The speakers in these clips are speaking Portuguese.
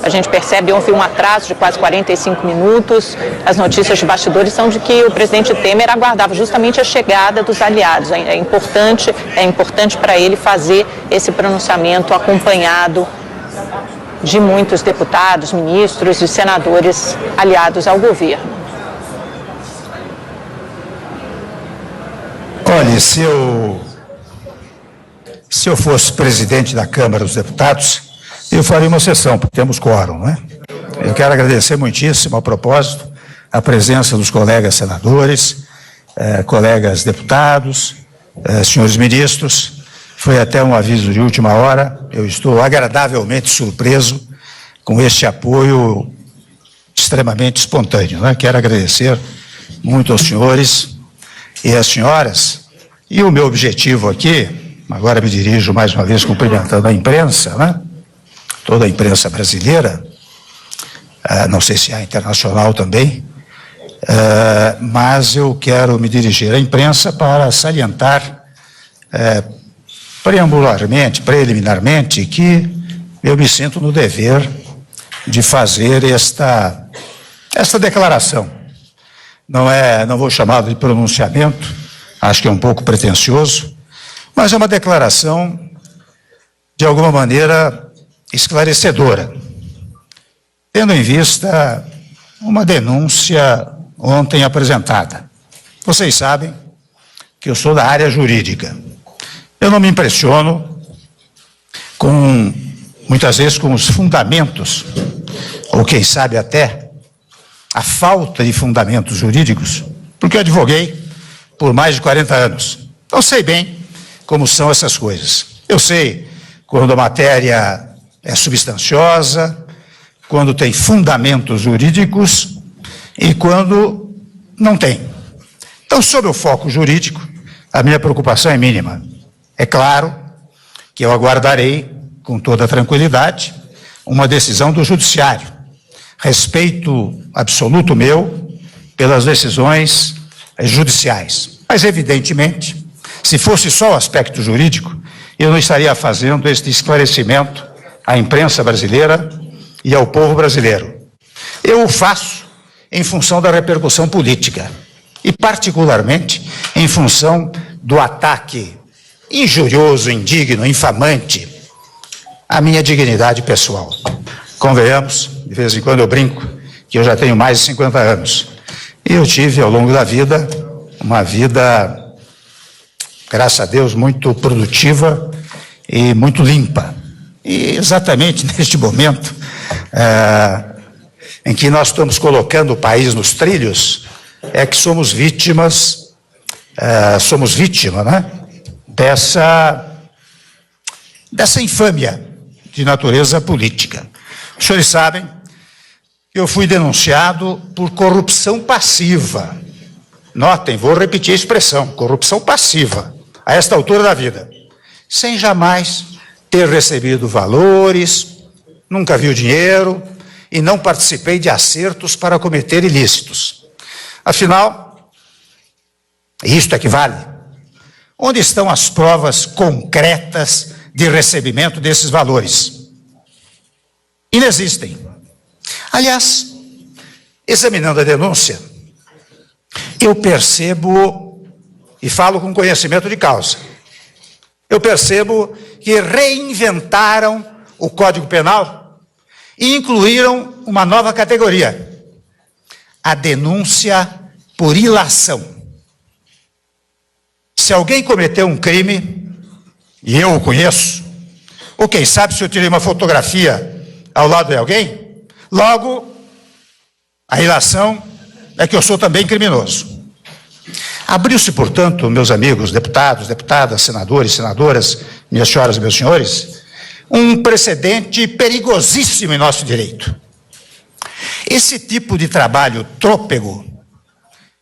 A gente percebe, houve um atraso de quase 45 minutos. As notícias de bastidores são de que o presidente Temer aguardava justamente a chegada dos aliados. É importante para ele fazer esse pronunciamento acompanhado de muitos deputados, ministros e senadores aliados ao governo. Olha, se eu fosse presidente da Câmara dos Deputados, eu faria uma sessão, porque temos quórum, né? Eu quero agradecer muitíssimo, a propósito, a presença dos colegas senadores, colegas deputados, senhores ministros. Foi até um aviso de última hora. Eu estou agradavelmente surpreso com este apoio extremamente espontâneo, né? Quero agradecer muito aos senhores e às senhoras. E o meu objetivo aqui, agora me dirijo mais uma vez cumprimentando a imprensa, né? Toda a imprensa brasileira, não sei se há internacional também, mas eu quero me dirigir à imprensa para salientar preliminarmente, que eu me sinto no dever de fazer esta declaração. Não vou chamá-lo de pronunciamento, acho que é um pouco pretensioso, mas é uma declaração, de alguma maneira, esclarecedora, tendo em vista uma denúncia ontem apresentada. Vocês sabem que eu sou da área jurídica. Eu não me impressiono muitas vezes com os fundamentos, ou quem sabe até a falta de fundamentos jurídicos, porque eu advoguei por mais de 40 anos. Então sei bem como são essas coisas. Eu sei quando a matéria é substanciosa, quando tem fundamentos jurídicos e quando não tem. Então, sob o foco jurídico, a minha preocupação é mínima. É claro que eu aguardarei, com toda tranquilidade, uma decisão do judiciário. Respeito absoluto meu pelas decisões judiciais. Mas, evidentemente, se fosse só o aspecto jurídico, eu não estaria fazendo este esclarecimento à imprensa brasileira e ao povo brasileiro. Eu o faço em função da repercussão política e, particularmente, em função do ataque injurioso, indigno, infamante à minha dignidade pessoal. Convenhamos, de vez em quando eu brinco que eu já tenho mais de 50 anos. E eu tive, ao longo da vida, uma vida, graças a Deus, muito produtiva e muito limpa. E exatamente neste momento em que nós estamos colocando o país nos trilhos, é que somos vítima, né, dessa infâmia de natureza política. Os senhores sabem que eu fui denunciado por corrupção passiva. Notem, vou repetir a expressão, corrupção passiva, a esta altura da vida, sem jamais ter recebido valores, nunca vi o dinheiro e não participei de acertos para cometer ilícitos. Afinal, isto é que vale. Onde estão as provas concretas de recebimento desses valores? Inexistem. Aliás, examinando a denúncia, eu percebo, e falo com conhecimento de causa, eu percebo que reinventaram o Código Penal e incluíram uma nova categoria, a denúncia por ilação. Se alguém cometeu um crime, e eu o conheço, ou quem sabe se eu tirei uma fotografia ao lado de alguém, logo, a ilação é que eu sou também criminoso. Abriu-se, portanto, meus amigos, deputados, deputadas, senadores, senadoras, minhas senhoras e meus senhores, um precedente perigosíssimo em nosso direito. Esse tipo de trabalho trôpego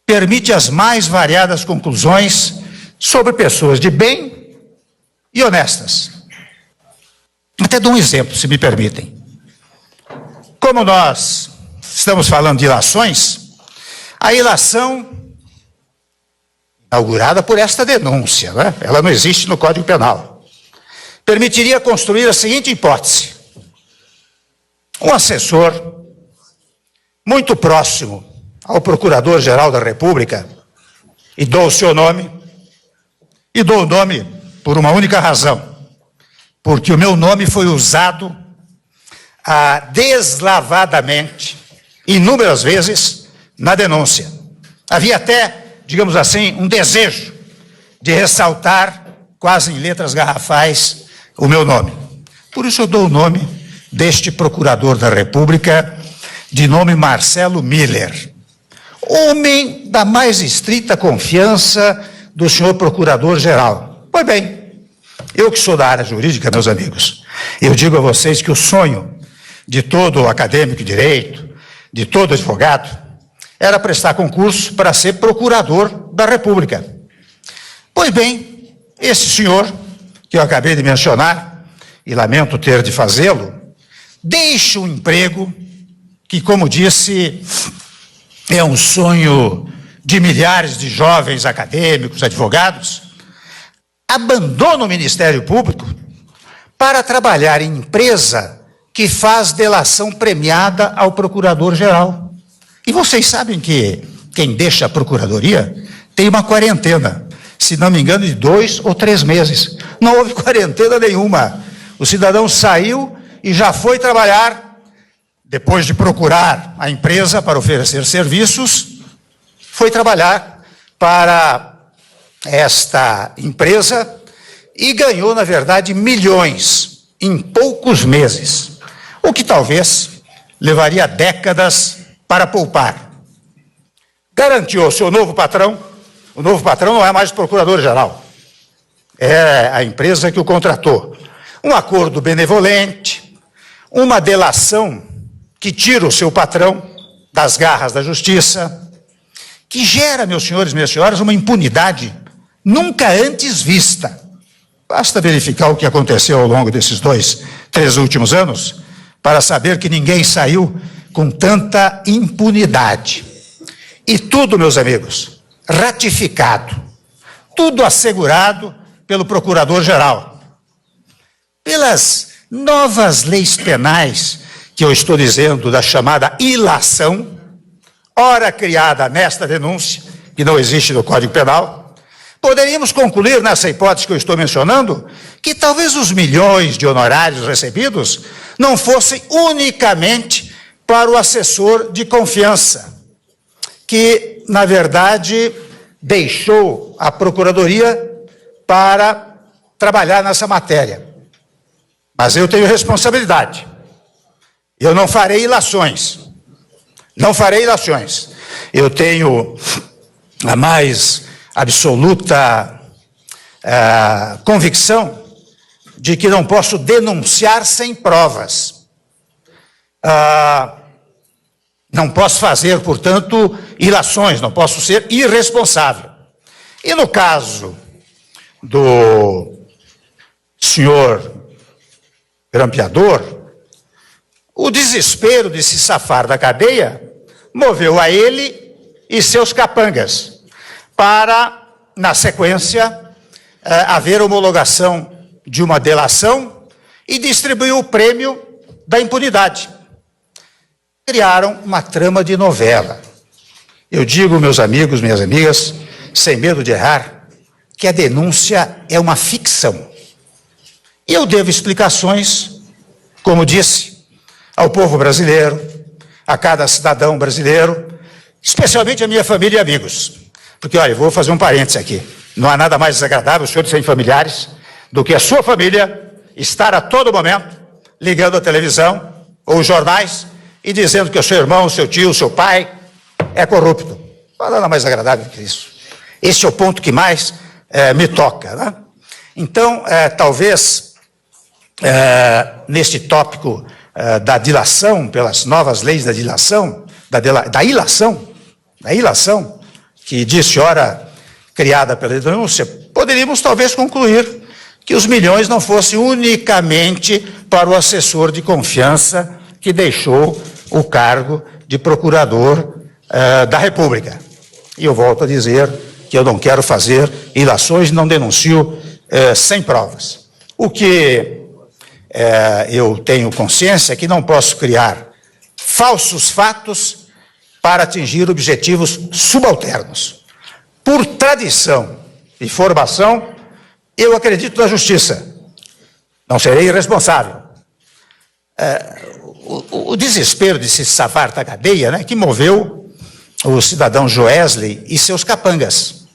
permite as mais variadas conclusões sobre pessoas de bem e honestas. Até dou um exemplo, se me permitem. Como nós estamos falando de ilações, a ilação inaugurada por esta denúncia, né? Ela não existe no Código Penal, permitiria construir a seguinte hipótese: um assessor muito próximo ao Procurador-Geral da República, e dou o seu nome, e dou o nome por uma única razão, porque o meu nome foi usado deslavadamente, inúmeras vezes, na denúncia. Havia até, digamos assim, um desejo de ressaltar, quase em letras garrafais, o meu nome. Por isso eu dou o nome deste Procurador da República, de nome Marcelo Miller, homem da mais estrita confiança do senhor Procurador-Geral. Pois bem, eu que sou da área jurídica, meus amigos, eu digo a vocês que o sonho de todo acadêmico de direito, de todo advogado, era prestar concurso para ser Procurador da República. Pois bem, esse senhor, que eu acabei de mencionar, e lamento ter de fazê-lo, deixa um emprego que, como disse, é um sonho de milhares de jovens acadêmicos, advogados, abandona o Ministério Público para trabalhar em empresa que faz delação premiada ao Procurador-Geral. E vocês sabem que quem deixa a Procuradoria tem uma quarentena, se não me engano, de 2 ou 3 meses. Não houve quarentena nenhuma. O cidadão saiu e já foi trabalhar, depois de procurar a empresa para oferecer serviços, foi trabalhar para esta empresa e ganhou, na verdade, milhões em poucos meses, o que talvez levaria décadas para poupar. Garantiu ao seu novo patrão, o novo patrão não é mais o Procurador-Geral, é a empresa que o contratou, um acordo benevolente, uma delação que tira o seu patrão das garras da justiça, que gera, meus senhores e minhas senhoras, uma impunidade nunca antes vista. Basta verificar o que aconteceu ao longo desses 2, 3 últimos anos para saber que ninguém saiu com tanta impunidade. E tudo, meus amigos, ratificado, tudo assegurado pelo Procurador-Geral. Pelas novas leis penais, que eu estou dizendo da chamada ilação, ora criada nesta denúncia, que não existe no Código Penal, poderíamos concluir, nessa hipótese que eu estou mencionando, que talvez os milhões de honorários recebidos não fossem unicamente para o assessor de confiança, que, na verdade, deixou a Procuradoria para trabalhar nessa matéria. Mas eu tenho responsabilidade. Eu não farei ilações. Não farei ilações. Eu tenho a mais absoluta convicção de que não posso denunciar sem provas. Não posso fazer, portanto, ilações, não posso ser irresponsável. E no caso do senhor grampeador, o desespero de se safar da cadeia moveu a ele e seus capangas para, na sequência, haver homologação de uma delação e distribuir o prêmio da impunidade. Criaram uma trama de novela. Eu digo, meus amigos, minhas amigas, sem medo de errar, que a denúncia é uma ficção. E eu devo explicações, como disse, ao povo brasileiro, a cada cidadão brasileiro, especialmente a minha família e amigos. Porque, olha, eu vou fazer um parênteses aqui. Não há nada mais desagradável, os senhores sem familiares, do que a sua família estar a todo momento ligando a televisão ou os jornais e dizendo que o seu irmão, o seu tio, o seu pai é corrupto. Não há nada mais agradável que isso. Esse é o ponto que mais me toca, né? Então, talvez, neste tópico da dilação, pelas novas leis da dilação, da ilação, que disse, ora, criada pela denúncia, poderíamos talvez concluir que os milhões não fossem unicamente para o assessor de confiança que deixou o cargo de Procurador da República. E eu volto a dizer que eu não quero fazer ilações, não denuncio sem provas. O que eu tenho consciência que não posso criar falsos fatos para atingir objetivos subalternos. Por tradição e formação, eu acredito na justiça. Não serei irresponsável. O desespero de se safar da cadeia, né, que moveu o cidadão Joesley e seus capangas,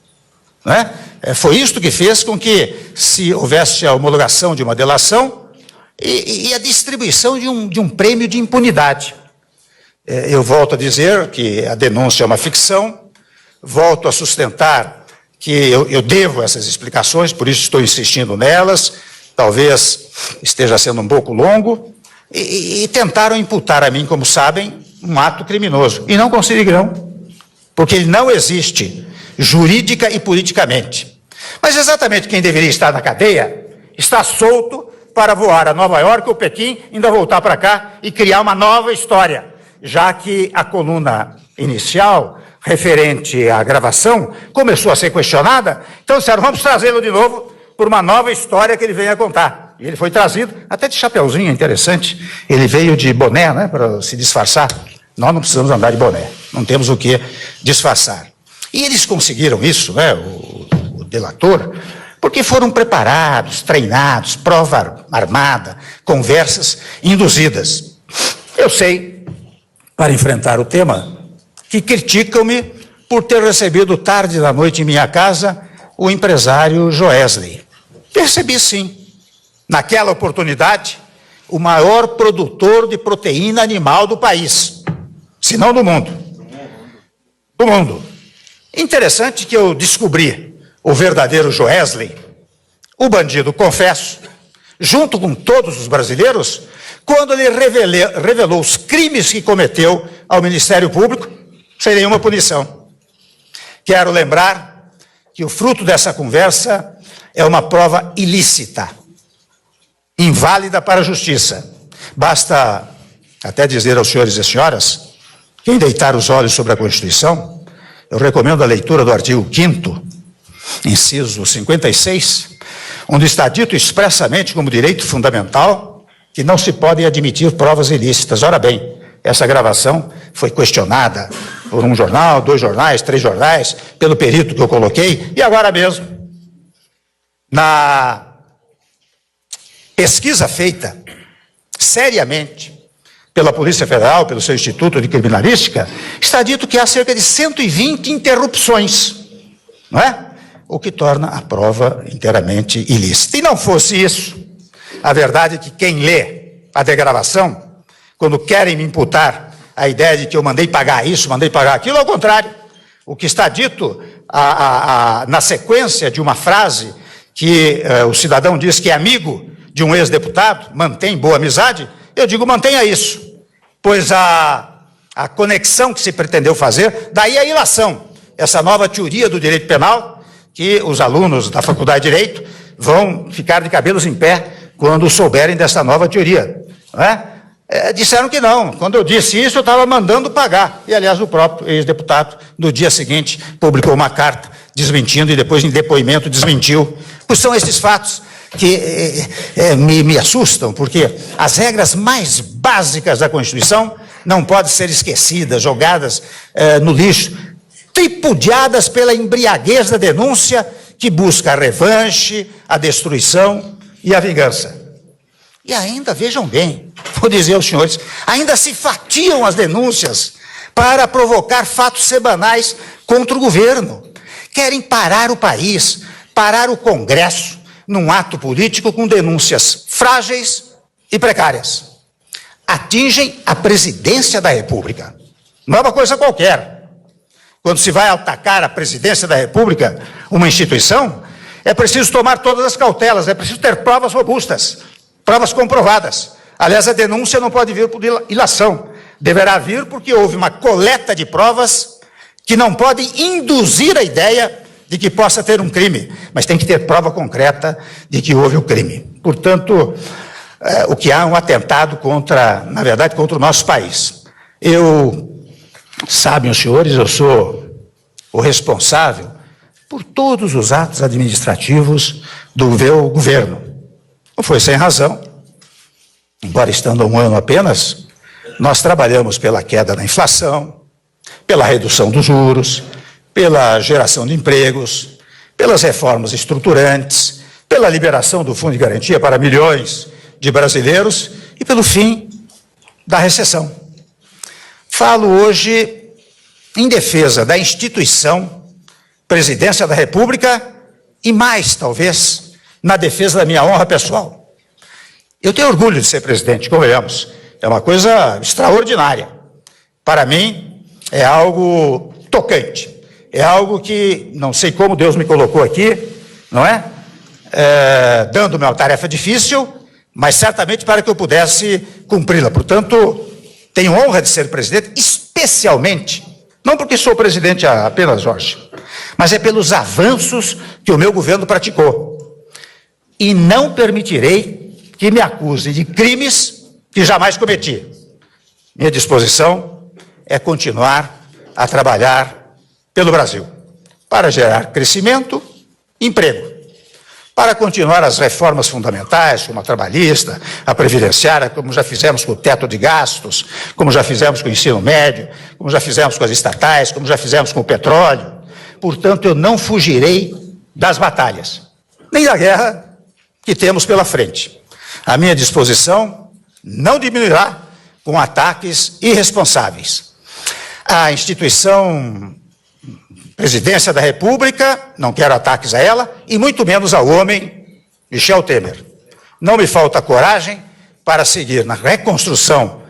né? Foi isto que fez com que se houvesse a homologação de uma delação e a distribuição de um prêmio de impunidade. Eu volto a dizer que a denúncia é uma ficção, volto a sustentar que eu devo essas explicações, por isso estou insistindo nelas, talvez esteja sendo um pouco longo, e tentaram imputar a mim, como sabem, um ato criminoso. E não conseguirão, porque ele não existe jurídica e politicamente. Mas exatamente quem deveria estar na cadeia está solto para voar a Nova York ou Pequim, ainda voltar para cá e criar uma nova história, já que a coluna inicial, referente à gravação, começou a ser questionada. Então disseram, vamos trazê-lo de novo por uma nova história que ele venha contar. E ele foi trazido, até de chapeuzinho, interessante. Ele veio de boné, né, para se disfarçar. Nós não precisamos andar de boné, não temos o que disfarçar. E eles conseguiram isso, né, o delator, porque foram preparados, treinados, prova armada, conversas induzidas. Eu sei, para enfrentar o tema, que criticam-me por ter recebido tarde da noite em minha casa o empresário Joesley. Percebi sim. Naquela oportunidade, o maior produtor de proteína animal do país, se não do mundo. Do mundo. Interessante que eu descobri o verdadeiro Joesley, o bandido, confesso, junto com todos os brasileiros, quando ele revelou os crimes que cometeu ao Ministério Público, sem nenhuma punição. Quero lembrar que o fruto dessa conversa é uma prova ilícita, inválida para a justiça. Basta até dizer aos senhores e senhoras, quem deitar os olhos sobre a Constituição, eu recomendo a leitura do artigo 5º, inciso 56, onde está dito expressamente como direito fundamental que não se podem admitir provas ilícitas. Ora bem, essa gravação foi questionada por um jornal, 2 jornais, 3 jornais, pelo perito que eu coloquei, e agora mesmo, na pesquisa feita seriamente pela Polícia Federal, pelo seu Instituto de Criminalística, está dito que há cerca de 120 interrupções, não é? O que torna a prova inteiramente ilícita. E não fosse isso, a verdade é que quem lê a degravação, quando querem me imputar a ideia de que eu mandei pagar isso, mandei pagar aquilo, ao contrário. O que está dito na sequência de uma frase que o cidadão diz que é amigo de um ex-deputado, mantém boa amizade, eu digo mantenha isso, pois a conexão que se pretendeu fazer, daí a ilação, essa nova teoria do direito penal, que os alunos da Faculdade de Direito vão ficar de cabelos em pé quando souberem dessa nova teoria, não é? Disseram que não, quando eu disse isso eu estava mandando pagar, e aliás o próprio ex-deputado no dia seguinte publicou uma carta desmentindo e depois em depoimento desmentiu, pois são esses fatos que me assustam, porque as regras mais básicas da Constituição não podem ser esquecidas, jogadas no lixo, tripudiadas pela embriaguez da denúncia que busca a revanche, a destruição e a vingança. E ainda, vejam bem, vou dizer aos senhores, ainda se fatiam as denúncias para provocar fatos semanais contra o governo. Querem parar o país, parar o Congresso, num ato político com denúncias frágeis e precárias. Atingem a presidência da República. Não é uma coisa qualquer. Quando se vai atacar a presidência da República, uma instituição, é preciso tomar todas as cautelas, é preciso ter provas robustas, provas comprovadas. Aliás, a denúncia não pode vir por ilação. Deverá vir porque houve uma coleta de provas que não pode induzir a ideia de que possa ter um crime, mas tem que ter prova concreta de que houve o crime. Portanto, o que há é um atentado contra, na verdade, contra o nosso país. Sabem os senhores, eu sou o responsável por todos os atos administrativos do meu governo. Não foi sem razão embora estando há um ano apenas, nós trabalhamos pela queda da inflação, pela redução dos juros, pela geração de empregos, pelas reformas estruturantes, pela liberação do Fundo de Garantia para milhões de brasileiros e pelo fim da recessão. Falo hoje em defesa da instituição Presidência da República e mais, talvez, na defesa da minha honra pessoal. Eu tenho orgulho de ser presidente, convenhamos. É uma coisa extraordinária. Para mim, é algo tocante. É algo que, não sei como Deus me colocou aqui, não é? Dando-me uma tarefa difícil, mas certamente para que eu pudesse cumpri-la. Portanto, tenho honra de ser presidente, especialmente, não porque sou presidente apenas, Jorge, mas é pelos avanços que o meu governo praticou. E não permitirei que me acuse de crimes que jamais cometi. Minha disposição é continuar a trabalhar pelo Brasil, para gerar crescimento e emprego, para continuar as reformas fundamentais, como a trabalhista, a previdenciária, como já fizemos com o teto de gastos, como já fizemos com o ensino médio, como já fizemos com as estatais, como já fizemos com o petróleo. Portanto, eu não fugirei das batalhas, nem da guerra que temos pela frente. A minha disposição não diminuirá com ataques irresponsáveis. A instituição Presidência da República, não quero ataques a ela, e muito menos ao homem Michel Temer. Não me falta coragem para seguir na reconstrução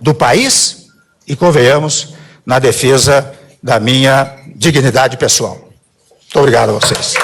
do país e, convenhamos, na defesa da minha dignidade pessoal. Muito obrigado a vocês.